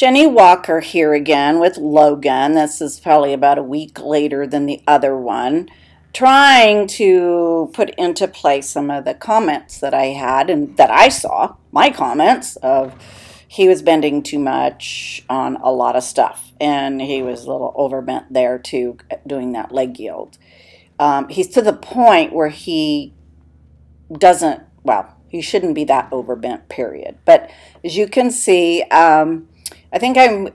Jenny Walker here again with Logan. This is probably about a week later than the other one, trying to put into place some of the comments that I had and that I saw, my comments of he was bending too much on a lot of stuff, and he was a little overbent there too, doing that leg yield. He's to the point where he doesn't, well, he shouldn't be that overbent, period. But as you can see, I think I'm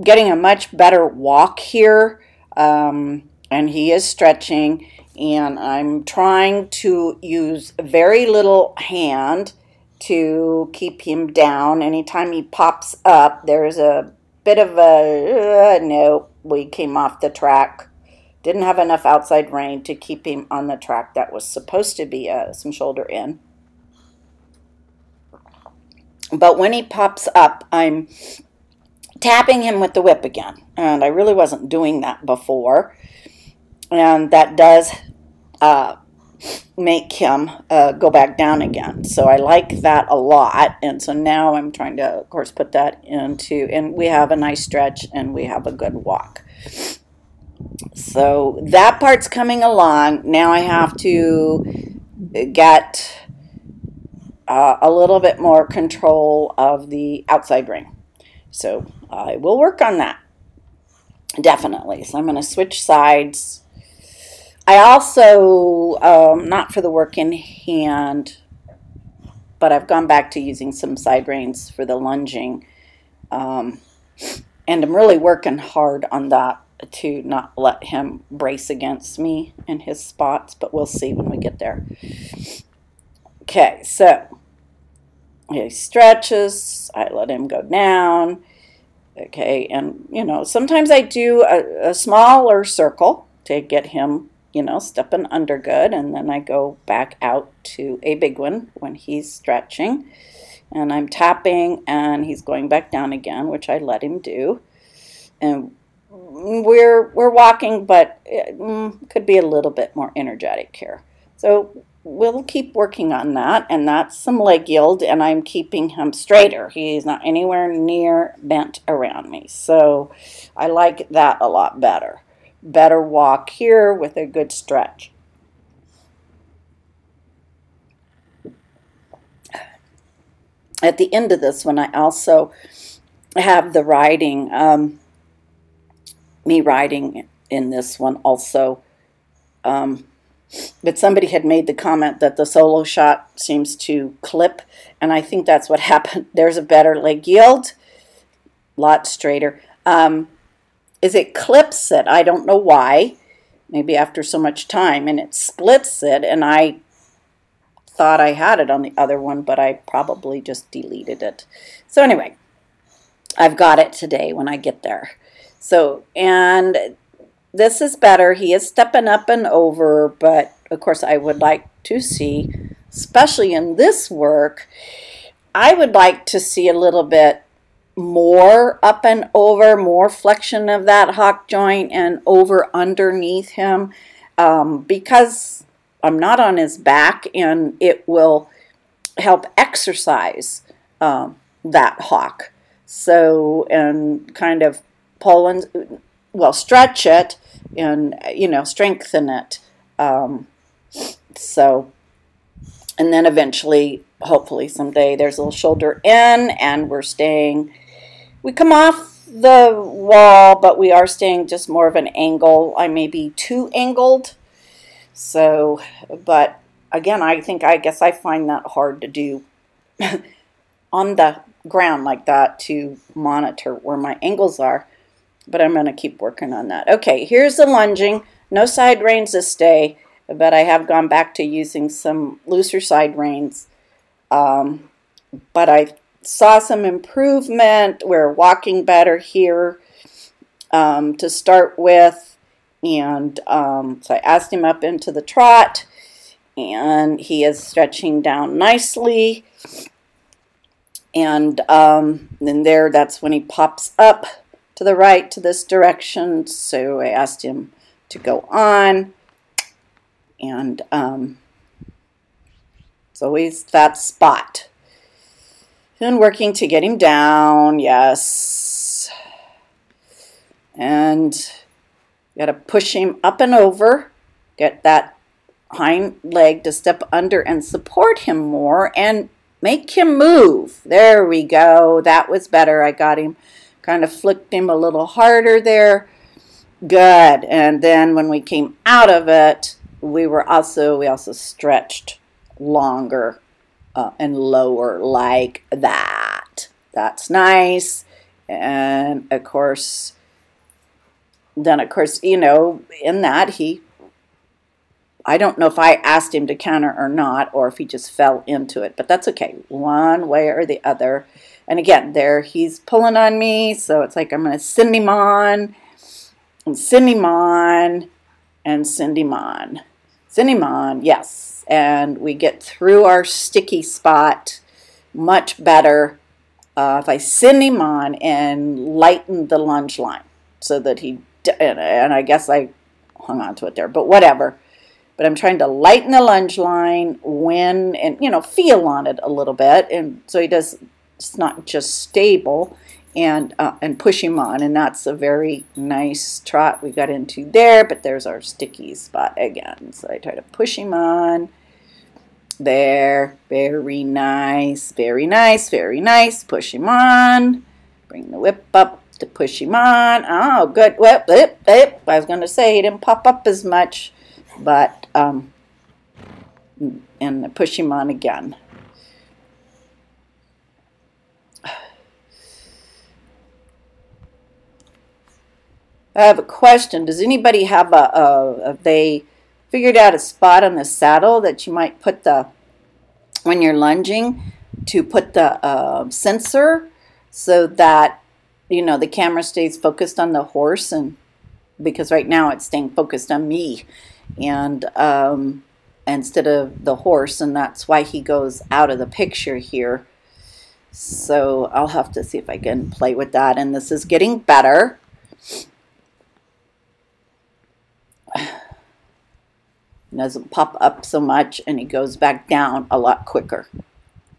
getting a much better walk here, and he is stretching, and I'm trying to use very little hand to keep him down. Anytime he pops up, there's a bit of a, no, we came off the track. Didn't have enough outside rein to keep him on the track. That was supposed to be some shoulder in. But when he pops up, I'm tapping him with the whip again. And I really wasn't doing that before. And that does make him go back down again. So I like that a lot. And so now I'm trying to, of course, put that into, and we have a nice stretch and we have a good walk. So that part's coming along. Now I have to get a little bit more control of the outside ring. So I will work on that, definitely. So I'm going to switch sides. I also, not for the work in hand, but I've gone back to using some side reins for the lunging. And I'm really working hard on that to not let him brace against me in his spots, but we'll see when we get there. Okay, so he stretches, I let him go down. Okay, and you know, sometimes I do a smaller circle to get him, you know, stepping under good, and then I go back out to a big one when he's stretching, and I'm tapping and he's going back down again, which I let him do. And we're walking, but it could be a little bit more energetic here. So we'll keep working on that, and that's some leg yield, and I'm keeping him straighter. He's not anywhere near bent around me, so I like that a lot better. Better walk here with a good stretch. At the end of this one, I also have the riding, me riding in this one also. But somebody had made the comment that the solo shot seems to clip, and I think that's what happened. There's a better leg yield, a lot straighter. Is it clips it? I don't know why. Maybe after so much time, and it splits it, and I thought I had it on the other one, but I probably just deleted it. So anyway, I've got it today when I get there. So, and this is better. He is stepping up and over, but of course I would like to see, especially in this work, I would like to see a little bit more up and over, more flexion of that hock joint and over underneath him, because I'm not on his back, and it will help exercise that hock. So, and kind of pull and, well, stretch it and, you know, strengthen it. So, and then eventually, hopefully someday, there's a little shoulder in, and we're staying, we come off the wall, but we are staying just more of an angle. I may be too angled. So, but again, I guess I find that hard to do on the ground like that, to monitor where my angles are. But I'm going to keep working on that. Okay, here's the lunging. No side reins this day, but I have gone back to using some looser side reins. But I saw some improvement. We're walking better here to start with. And so I asked him up into the trot, and he is stretching down nicely. And then there, that's when he pops up to the right to this direction. So I asked him to go on, and it's always that spot. And working to get him down, yes. And got to push him up and over, get that hind leg to step under and support him more and make him move. There we go. That was better. I got him, kind of flicked him a little harder there. Good. And then when we came out of it, we also stretched longer and lower like that. That's nice. And of course, you know, in that I don't know if I asked him to counter or not, or if he just fell into it, but that's okay, one way or the other. And again, there he's pulling on me, so it's like I'm going to send him on, and send him on, and send him on. Send him on, yes. And we get through our sticky spot much better if I send him on and lighten the lunge line so that and I guess I hung on to it there, but whatever. But I'm trying to lighten the lunge line and, you know, feel on it a little bit. And so it's not just stable, and push him on. And that's a very nice trot we got into there, but there's our sticky spot again. So I try to push him on. There, very nice, very nice, very nice. Push him on. Bring the whip up to push him on. Oh, good. Whip. I was going to say he didn't pop up as much, but and push him on again. I have a question. Does anybody have have they figured out a spot on the saddle that you might put when you're lunging, to put the sensor so that, you know, the camera stays focused on the horse, and because right now it's staying focused on me and instead of the horse, and that's why he goes out of the picture here. So I'll have to see if I can play with that, and this is getting better. He doesn't pop up so much, and he goes back down a lot quicker.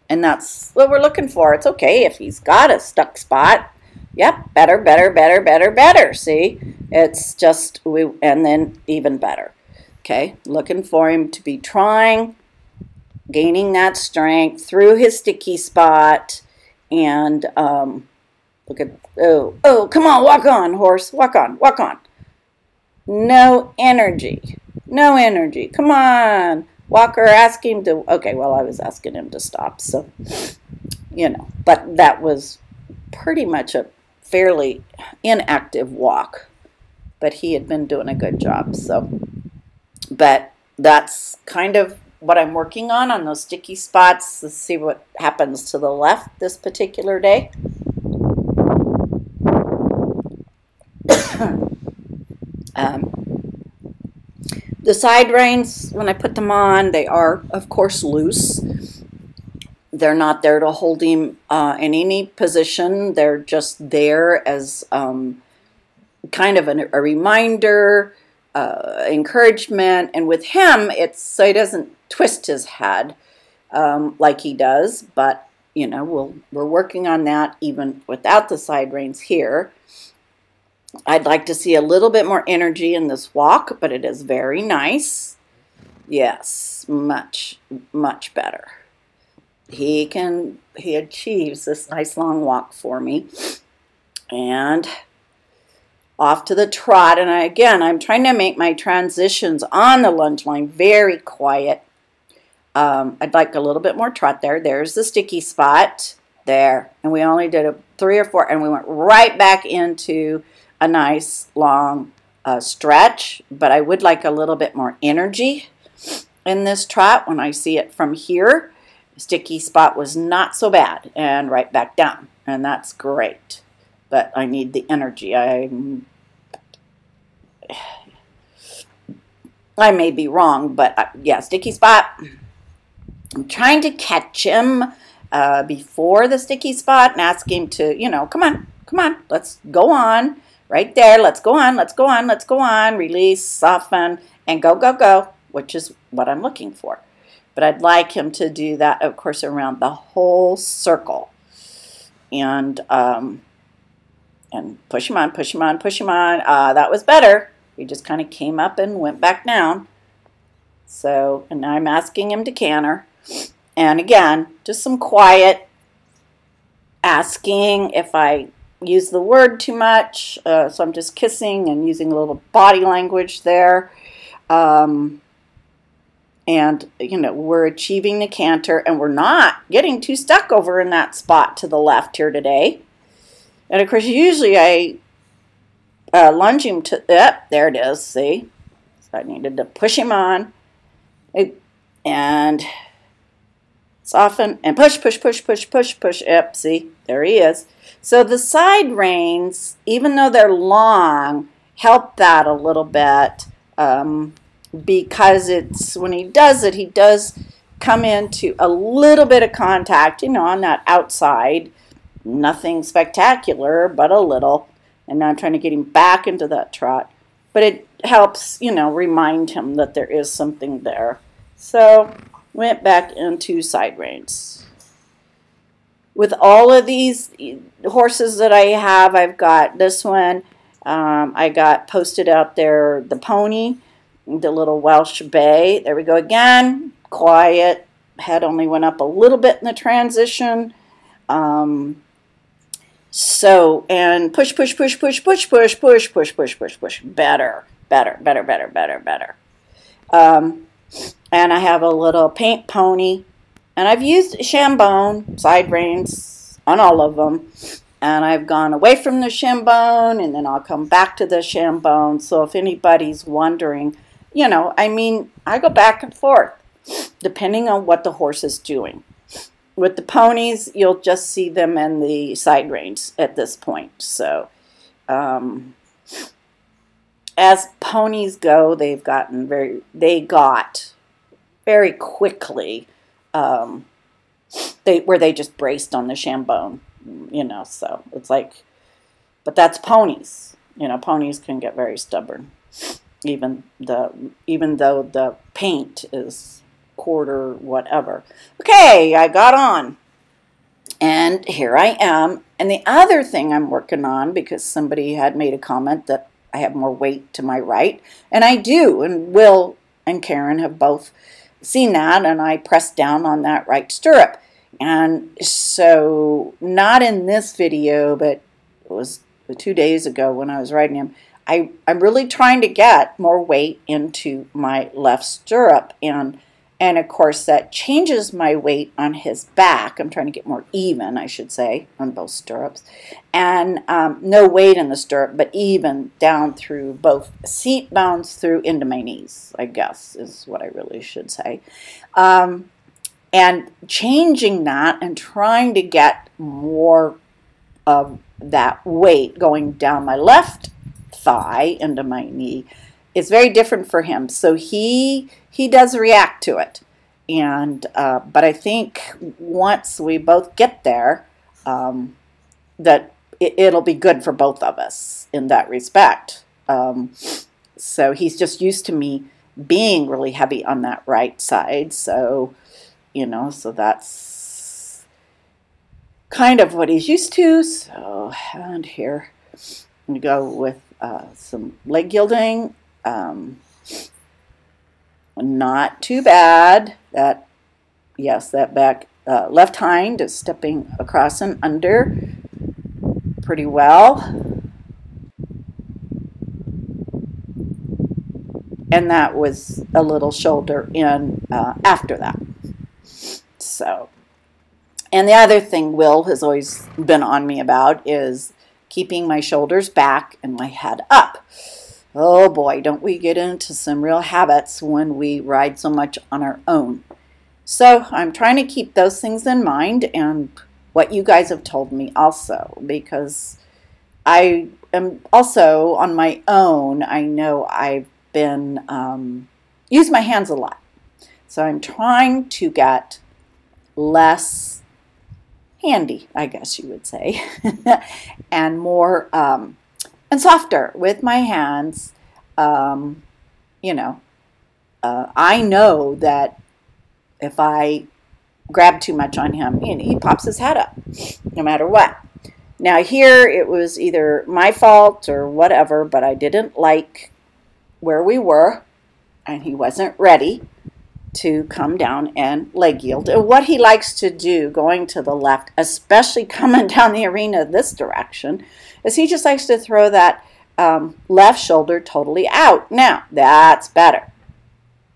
And that's what we're looking for. It's okay if he's got a stuck spot. Yep, better, better, better, better, better. See, it's just, and then even better. Okay, looking for him to be gaining that strength through his sticky spot. And look at, oh, come on, walk on, horse, walk on, walk on. No energy. No energy. Come on. Walker, ask him to, okay, well, I was asking him to stop, so, you know, but that was pretty much a fairly inactive walk, but he had been doing a good job, so, but that's kind of what I'm working on those sticky spots. Let's see what happens to the left this particular day. The side reins, when I put them on, they are, of course, loose. They're not there to hold him in any position. They're just there as kind of a reminder, encouragement. And with him, it's so he doesn't twist his head like he does. But, you know, we're working on that even without the side reins here. I'd like to see a little bit more energy in this walk, but it is very nice. Yes, much, much better. He achieves this nice long walk for me. And off to the trot. And I'm trying to make my transitions on the lunge line very quiet. I'd like a little bit more trot there. There's the sticky spot there. And we only did 3 or 4, and we went right back into a nice long stretch, but I would like a little bit more energy in this trot when I see it from here. Sticky spot was not so bad, and right back down, and that's great, but I need the energy. I may be wrong, but yeah, sticky spot. I'm trying to catch him before the sticky spot and ask him to, you know, come on, let's go on. Right there, let's go on, let's go on, let's go on. Release, soften, and go, go, go, which is what I'm looking for. But I'd like him to do that, of course, around the whole circle. and push him on, push him on, push him on. That was better. He just kind of came up and went back down. So, and now I'm asking him to canter. And again, just some quiet asking if I use the word too much. So I'm just kissing and using a little body language there. And, you know, we're achieving the canter, and we're not getting too stuck over in that spot to the left here today. And, of course, usually I lunge him to, yep, there it is, see? So I needed to push him on. And soften and push, push, push, push, push, push. Yep, see, there he is. So the side reins, even though they're long, help that a little bit because it's, when he does it, he does come into a little bit of contact, you know, on that outside. Nothing spectacular, but a little. And now I'm trying to get him back into that trot. But it helps, you know, remind him that there is something there. So went back into side reins. With all of these horses that I have, I've got this one. I got posted out there, the pony, the little Welsh Bay. There we go again. Quiet. Head only went up a little bit in the transition. So, and push, push, push, push, push, push, push, push, push, push, push. Better, better, better, better, better, better. And I have a little paint pony. And I've used shambone, side reins on all of them. And I've gone away from the shambone, and then I'll come back to the shambone. So if anybody's wondering, you know, I mean, I go back and forth, depending on what the horse is doing. With the ponies, you'll just see them in the side reins at this point. So, as ponies go, they got very quickly, where they just braced on the shambone, you know. So it's like, but that's ponies. You know, ponies can get very stubborn, even though the paint is quarter whatever. Okay, I got on, and here I am. And the other thing I'm working on, because somebody had made a comment that I have more weight to my right, and I do, and Will and Karen have both seen that, and I pressed down on that right stirrup. And so, not in this video, but it was 2 days ago when I was riding him, I'm really trying to get more weight into my left stirrup, and of course that changes my weight on his back. I'm trying to get more even, I should say, on both stirrups. And no weight in the stirrup, but even down through both seat bones through into my knees, I guess, is what I really should say. And changing that and trying to get more of that weight going down my left thigh into my knee is very different for him. So he does react to it. And but I think once we both get there, that it'll be good for both of us in that respect. So he's just used to me being really heavy on that right side. So, you know, so that's kind of what he's used to. So, and here we go with some leg gilding. Not too bad. That, yes, that back left hind is stepping across and under pretty well. And that was a little shoulder in after that. So, and the other thing Will has always been on me about is keeping my shoulders back and my head up. Oh boy, don't we get into some real habits when we ride so much on our own. So I'm trying to keep those things in mind, and what you guys have told me also, because I am also on my own. I know I've been use my hands a lot. So I'm trying to get less handy, I guess you would say, and more and softer with my hands. You know, I know that if I grab too much on him, he pops his head up no matter what. Now here it was either my fault or whatever, but I didn't like where we were, and he wasn't ready to come down and leg yield. And what he likes to do going to the left, especially coming down the arena this direction, is he just likes to throw that left shoulder totally out. Now, that's better.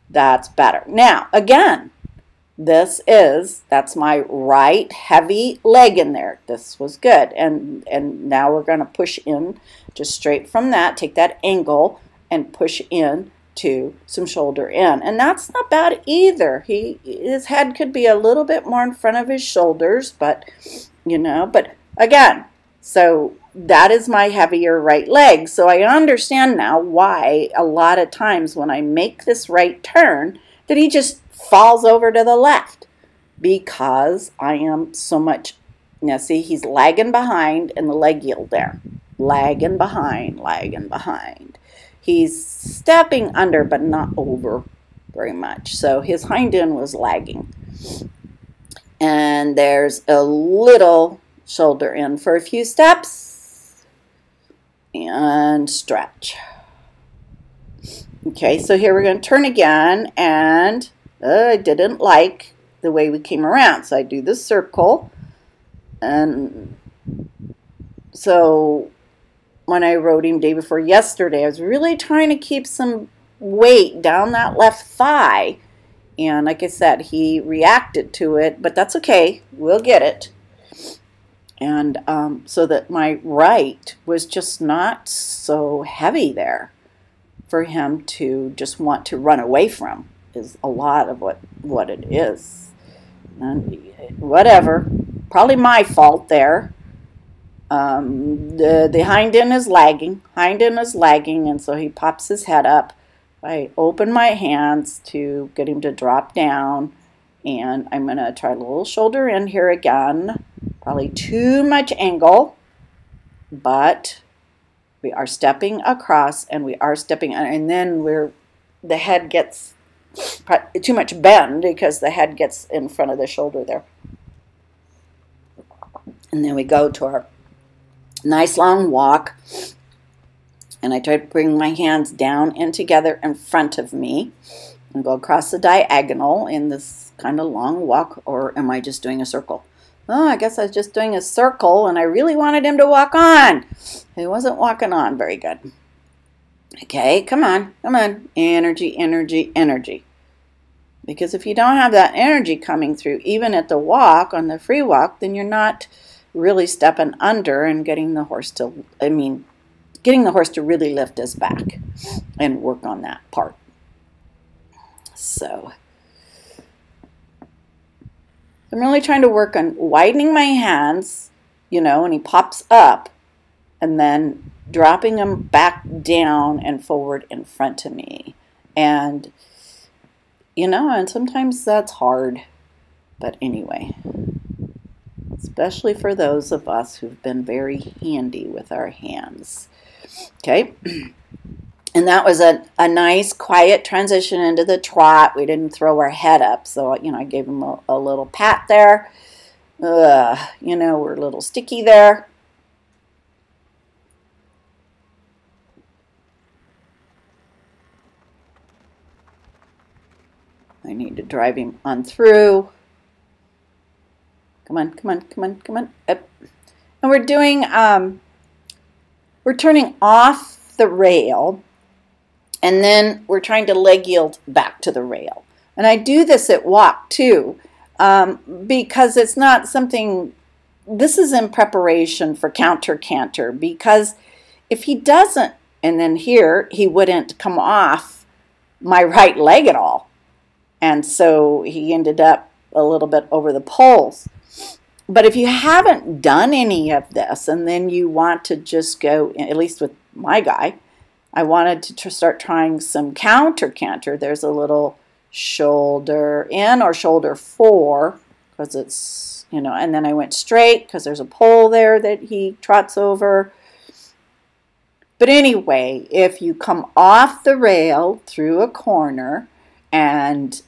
That's better. Now, again, that's my right heavy leg in there. This was good. And now we're going to push in just straight from that, take that angle and push in to some shoulder in. And that's not bad either. His head could be a little bit more in front of his shoulders, but but again, so that is my heavier right leg. So I understand now why a lot of times when I make this right turn that he just falls over to the left, because I am so much, see, he's lagging behind in the leg yield there. Lagging behind, lagging behind. He's stepping under, but not over very much. So his hind end was lagging. And there's a little shoulder in for a few steps. And stretch. Okay, so here we're going to turn again. And I didn't like the way we came around. So I do the circle. And so when I rode him day before yesterday, I was really trying to keep some weight down that left thigh. And like I said, he reacted to it, but that's okay. We'll get it. And so that my right was just not so heavy there for him to just want to run away from, is a lot of what it is. And whatever. Probably my fault there. The hind end is lagging. And so he pops his head up. I open my hands to get him to drop down, and I'm going to try a little shoulder in here again. Probably too much angle, but we are stepping across, and we are stepping, and then the head gets too much bend because the head gets in front of the shoulder there. And then we go to our nice long walk, and I try to bring my hands down and together in front of me and go across the diagonal in this kind of long walk. Or am I just doing a circle? Oh, I guess I was just doing a circle, and I really wanted him to walk on. He wasn't walking on very good. Okay, come on, come on. Energy, energy, energy. Because if you don't have that energy coming through, even at the walk, on the free walk, then you're not really stepping under and getting the horse to, getting the horse to really lift his back and work on that part. So I'm really trying to work on widening my hands, and he pops up, and then dropping him back down and forward in front of me. And, and sometimes that's hard. But anyway, especially for those of us who've been very handy with our hands. Okay, and that was a nice quiet transition into the trot. We didn't throw our head up, so I gave him a little pat there. We're a little sticky there. I need to drive him on through. Come on, come on, come on, come on. Up. And we're doing, we're turning off the rail, and then we're trying to leg yield back to the rail. And I do this at walk too, because it's not something, this is in preparation for counter canter, because if he doesn't, and then here, he wouldn't come off my right leg at all. And so he ended up a little bit over the poles. But if you haven't done any of this, and then you want to just go, at least with my guy, I wanted to start trying some counter canter. There's a little shoulder in or shoulder four, because it's, and then I went straight because there's a pole there that he trots over. But anyway, if you come off the rail through a corner and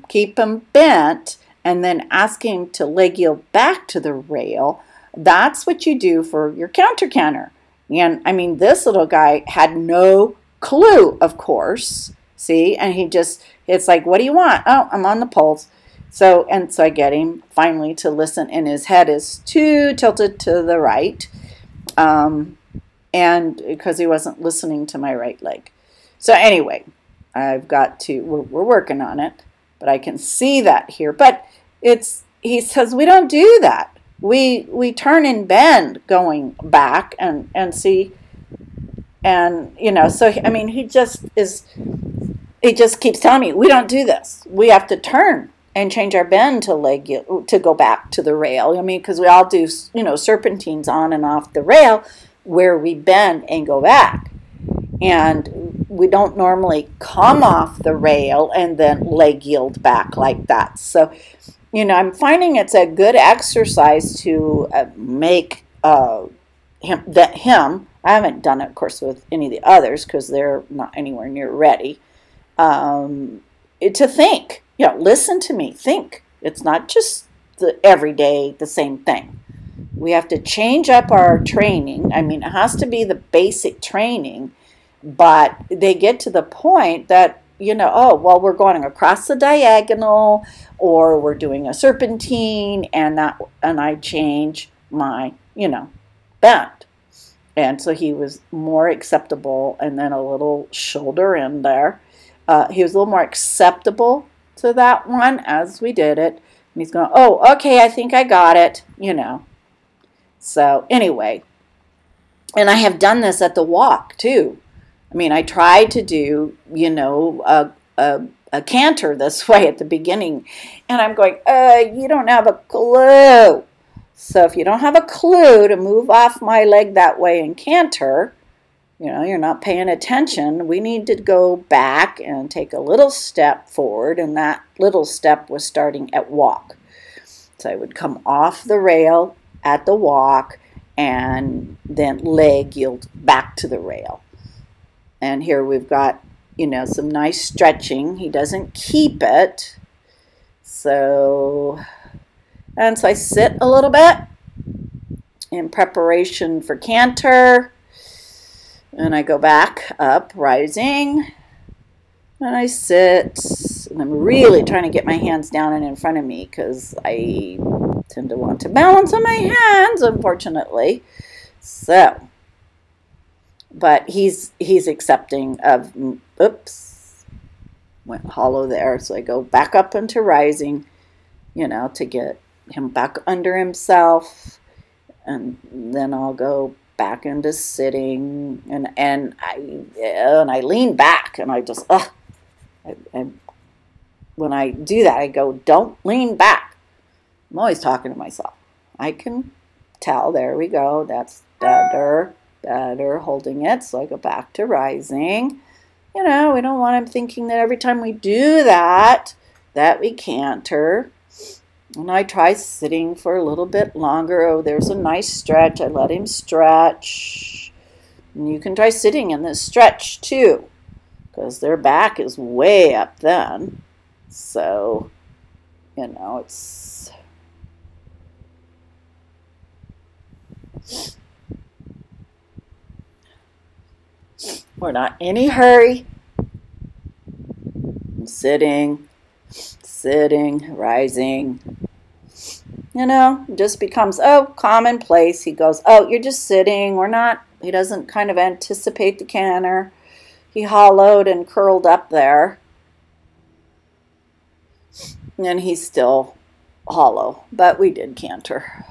keep him bent, and then ask him to leg yield back to the rail, that's what you do for your counter canter. And I mean, this little guy had no clue, of course. See, and it's like, what do you want? Oh, I'm on the pulse. So I get him finally to listen, and his head is too tilted to the right, and because he wasn't listening to my right leg. So anyway, we're working on it, but I can see that here. But he says we don't do that. We turn and bend going back and see, and so I mean he just keeps telling me we don't do this. We have to turn and change our bend to go back to the rail. I mean, because we all do serpentines on and off the rail where we bend and go back, and we don't normally come off the rail and then leg yield back like that. So I'm finding it's a good exercise to make him. I haven't done it, of course, with any of the others because they're not anywhere near ready. To think, listen to me, think. It's not just every day the same thing. We have to change up our training. I mean, it has to be the basic training, but they get to the point that, oh, well, we're going across the diagonal, or we're doing a serpentine, and I change my, bend. And so he was more acceptable, and then a little shoulder in there. He was a little more acceptable to that one as we did it. And he's going, oh, okay, I think I got it, So anyway, and I have done this at the walk too. I mean, I tried to do, a canter this way at the beginning, and I'm going, you don't have a clue. So if you don't have a clue to move off my leg that way and canter, you're not paying attention. We need to go back and take a little step forward, and that little step was starting at walk. So I would come off the rail at the walk and then leg yield back to the rail. And here we've got, some nice stretching. He doesn't keep it. So I sit a little bit in preparation for canter. And I go back up, rising. And I sit. And I'm really trying to get my hands down and in front of me because I tend to want to balance on my hands, unfortunately. So, but he's accepting of, oops, went hollow there. So I go back up into rising, to get him back under himself. And then I'll go back into sitting, and I lean back, and I just, when I do that, I go, don't lean back. I'm always talking to myself. I can tell, there we go, that's better, holding it. So I go back to rising. We don't want him thinking that every time we do that we canter. And I try sitting for a little bit longer. Oh, there's a nice stretch. I let him stretch. And you can try sitting in this stretch too, because their back is way up then. So, it's... We're not in any hurry. I'm sitting, rising. Just becomes, commonplace. He goes, oh, you're just sitting. He doesn't kind of anticipate the canter. He hollowed and curled up there. And he's still hollow, but we did canter.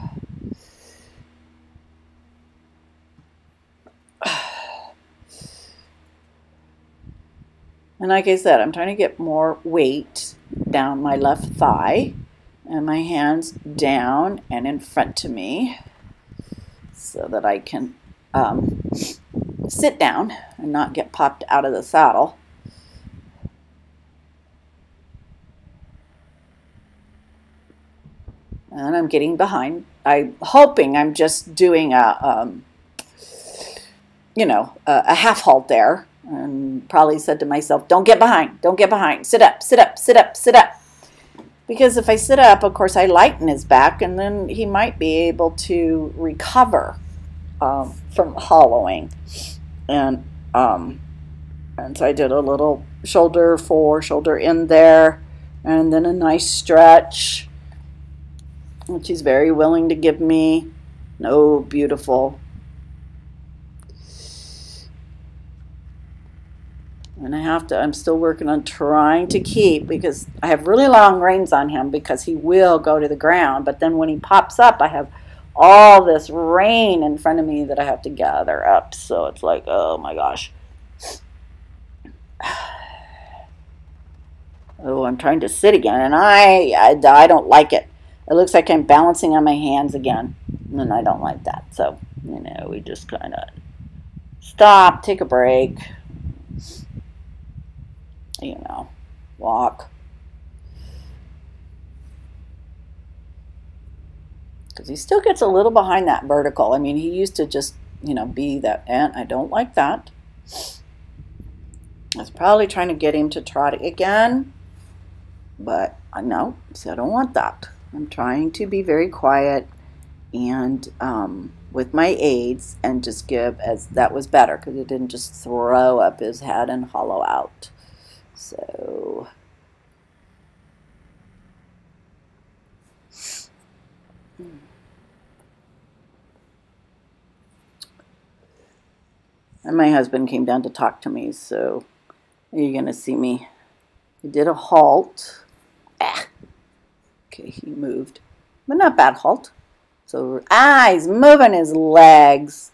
And like I said, I'm trying to get more weight down my left thigh and my hands down and in front of me so that I can sit down and not get popped out of the saddle. And I'm getting behind. I'm hoping I'm just doing a half halt there. And probably said to myself, don't get behind, sit up. Because if I sit up, of course, I lighten his back, and then he might be able to recover from hollowing. And so I did a little shoulder in there, and then a nice stretch, which he's very willing to give me. No, beautiful. And I'm still working on trying to keep, because I have really long reins on him because he will go to the ground. But then when he pops up, I have all this rein in front of me that I have to gather up. So it's like, oh my gosh. Oh, I'm trying to sit again, and I don't like it. It looks like I'm balancing on my hands again, and I don't like that. So, we just kind of stop, take a break, walk. Because he still gets a little behind that vertical. I mean, he used to just, be that, and I don't like that. I was probably trying to get him to trot again, but no, so I don't want that. I'm trying to be very quiet and with my aids, and just give, as that was better because it didn't just throw up his head and hollow out. So and my husband came down to talk to me, so you're gonna see me. He did a halt. Okay, he moved, but not bad halt. So he's moving his legs.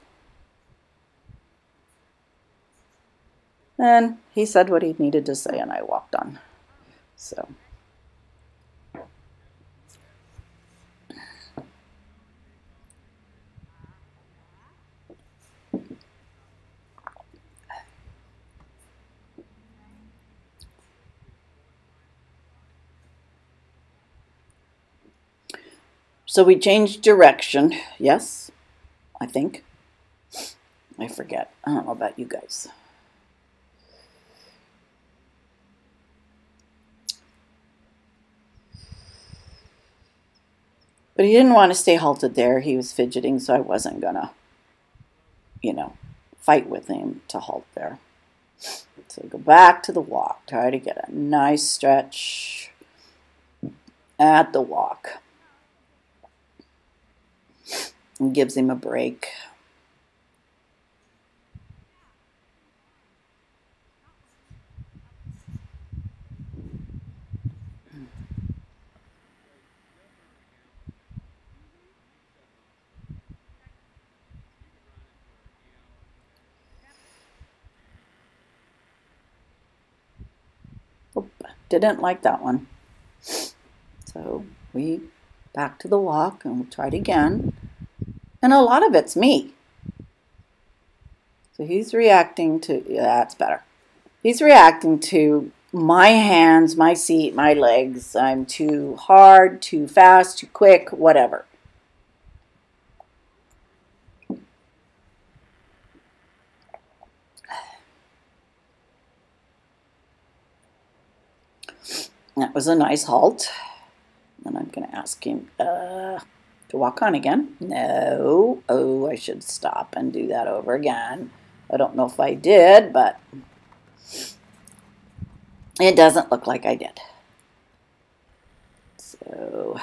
And he said what he needed to say, and I walked on. So we changed direction. Yes, I think. I forget. I don't know about you guys. But he didn't want to stay halted there. He was fidgeting, so I wasn't gonna, fight with him to halt there. So go back to the walk. Try to get a nice stretch at the walk. And gives him a break. Didn't like that one. So we back to the walk, and we'll try it again. And a lot of it's me. So he's reacting to, that's better. He's reacting to my hands, my seat, my legs. I'm too hard, too fast, too quick, whatever. That was a nice halt. And I'm going to ask him to walk on again. No. Oh, I should stop and do that over again. I don't know if I did, but it doesn't look like I did. So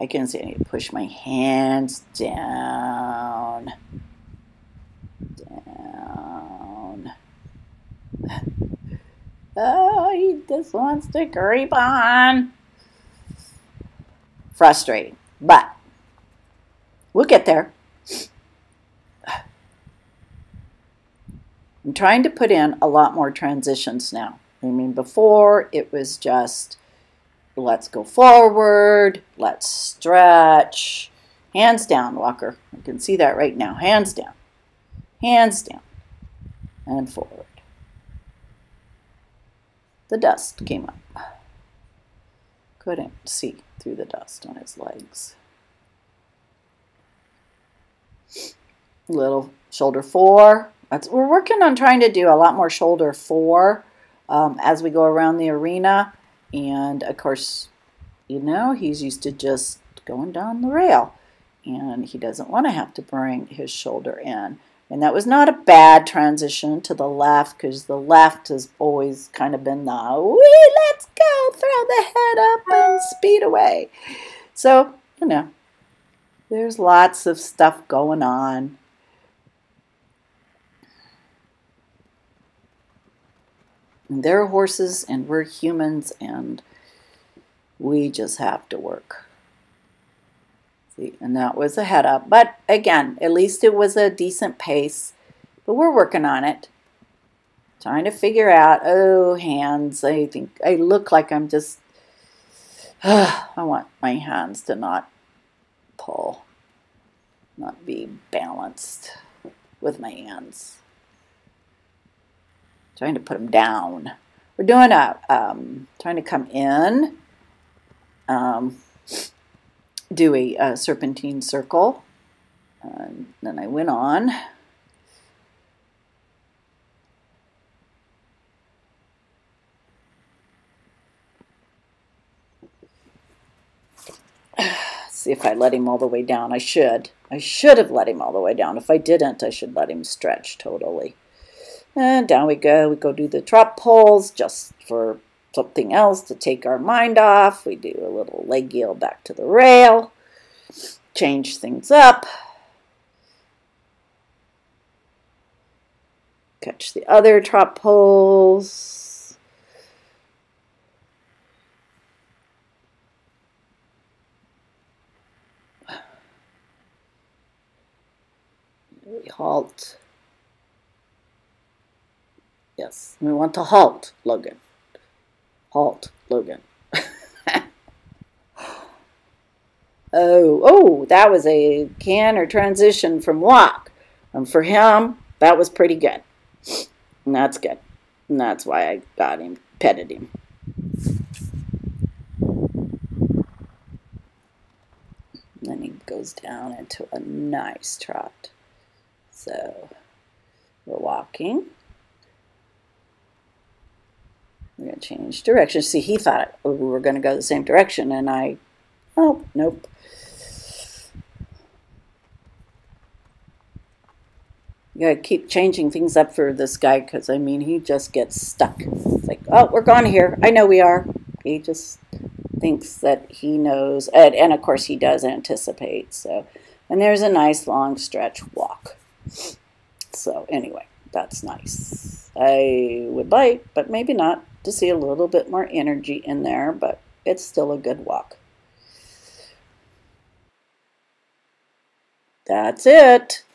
I can see I need to push my hands down. Oh, he just wants to creep on. Frustrating, but we'll get there. I'm trying to put in a lot more transitions now. I mean, before it was just, let's go forward, let's stretch. Hands down, Walker. I can see that right now. Hands down, and forward. The dust came up. Couldn't see through the dust on his legs. Little shoulder 4, we're working on trying to do a lot more shoulder 4 as we go around the arena. And of course, you know, he's used to just going down the rail, and he doesn't want to have to bring his shoulder in. And that was not a bad transition to the left, because the left has always kind of been the, wee, let's go, throw the head up and speed away. So, you know, there's lots of stuff going on. And they're horses and we're humans, and we just have to work. See, and that was a head up. But again, at least it was a decent pace. But we're working on it. Trying to figure out, oh, hands. I think I look like I'm just, I want my hands to not pull, not be balanced with my hands. Trying to put them down. We're doing trying to come in, do a serpentine circle, and then I went on. See if I let him all the way down. I should have let him all the way down. If I didn't, I should let him stretch totally. And down we go. We go do the trot pulls just for something else to take our mind off. We do a little leg heel back to the rail. Change things up. Catch the other trot pulls. We halt. Yes, we want to halt, Logan. Halt, Logan. Oh, that was a canter transition from walk. And for him, that was pretty good. And that's good. And that's why I got him, petted him. And then he goes down into a nice trot. So we're walking. We're going to change direction. See, he thought we were going to go the same direction, and oh, nope. You got to keep changing things up for this guy, because, I mean, he just gets stuck. It's like, oh, we're gone here. I know we are. He just thinks that he knows, and of course he does anticipate. So, and there's a nice long stretch walk. So anyway, that's nice. I would like, but maybe not, to see a little bit more energy in there, but it's still a good walk. That's it.